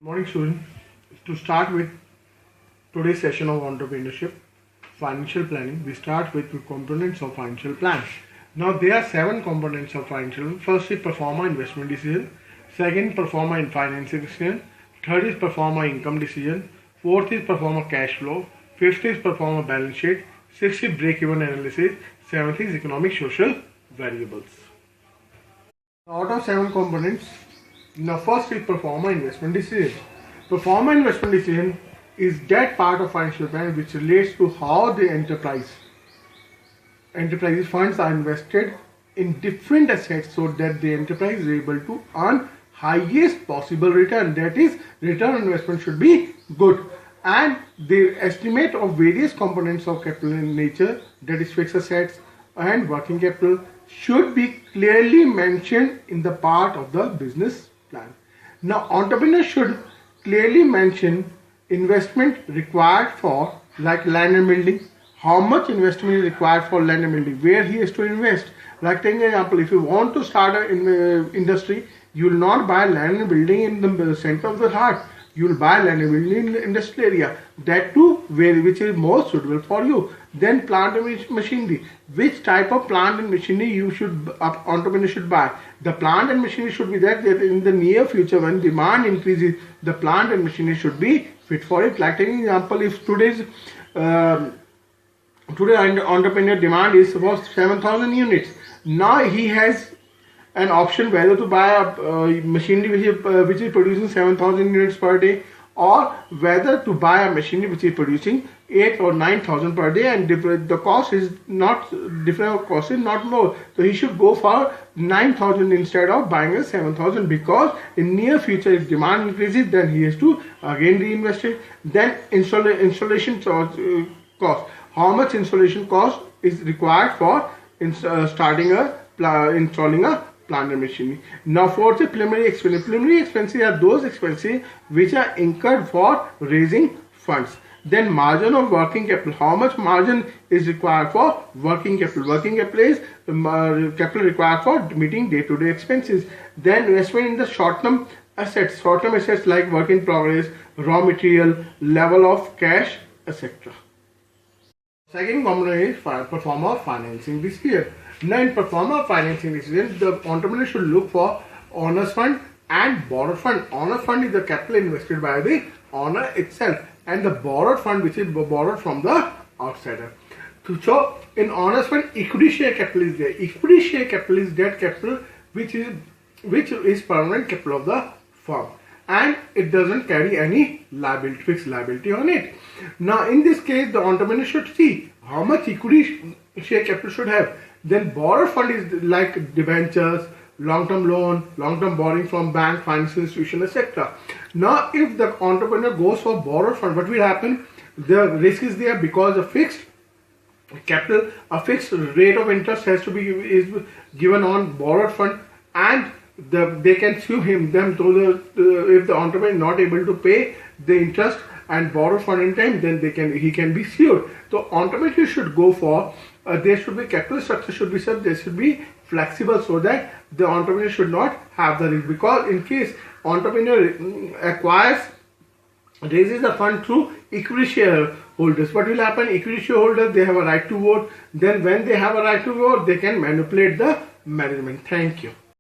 Morning students. To start with today's session of entrepreneurship, financial planning, we start with the components of financial plan. Now there are 7 components of financial. First is Performa investment decision. Second, Performa in financing decision. Third is Performa income decision. Fourth is Performa cash flow. Fifth is Performa balance sheet. Sixth is break-even analysis. Seventh is economic social variables. Out of 7 components, now first is Performa investment decision. Performa investment decision is that part of financial plan which relates to how the enterprise's funds are invested in different assets so that the enterprise is able to earn highest possible return. That is, return on investment should be good, and the estimate of various components of capital in nature, that is fixed assets and working capital, should be clearly mentioned in the part of the business plan. Now entrepreneurs should clearly mention investment required for, like land and building, how much investment is required for land and building, where he has to invest. Like taking an example, if you want to start an industry, you will not buy land and building in the center of the heart. You will buy land and building in the industrial area, that too which is more suitable for you. Then plant and machinery. Which type of plant and machinery entrepreneur should buy? The plant and machinery should be that in the near future, when demand increases, the plant and machinery should be fit for it. Like taking an example, if today entrepreneur demand is about 7,000 units. Now he has an option whether to buy a machinery which is producing 7,000 units per day, or whether to buy a machinery which is producing 8 or 9,000 per day, and the cost is not different, cost is not more. So he should go for 9,000 instead of buying a 7,000, because in near future if demand increases, then he has to again reinvest it. Then installation cost. How much installation cost is required for installing a plant and machinery. Now fourth is preliminary expenses. Preliminary expenses are those expenses which are incurred for raising funds. Then margin of working capital. How much margin is required for working capital? Working capital is the capital required for meeting day-to-day expenses. Then investment in the short-term assets. Short-term assets like work in progress, raw material, level of cash, etc. Second component is Performa financing decision. Now in Performa financing decision, the entrepreneur should look for owner's fund and borrowed fund. Owner's fund is the capital invested by the owner itself, and the borrowed fund which is borrowed from the outsider. So in owner's fund, equity share capital is there. Equity share capital is that capital which is permanent capital of the firm, and it doesn't carry any liability, fixed liability on it. Now in this case, the entrepreneur should see how much equity share capital should have. Then borrowed fund is like debentures, long-term loan, long-term borrowing from bank, financial institution, etc. Now if the entrepreneur goes for borrowed fund, what will happen? The risk is there because a fixed capital, a fixed rate of interest has to be given on borrowed fund, and they can sue them if the entrepreneur is not able to pay the interest and borrow fund in time, then he can be sued. So entrepreneur should go for there should be capital structure should be such, there should be flexible, so that the entrepreneur should not have the risk. Because in case entrepreneur raises the fund through equity shareholders, what will happen? Equity shareholders, they have a right to vote. Then when they have a right to vote, they can manipulate the management. Thank you.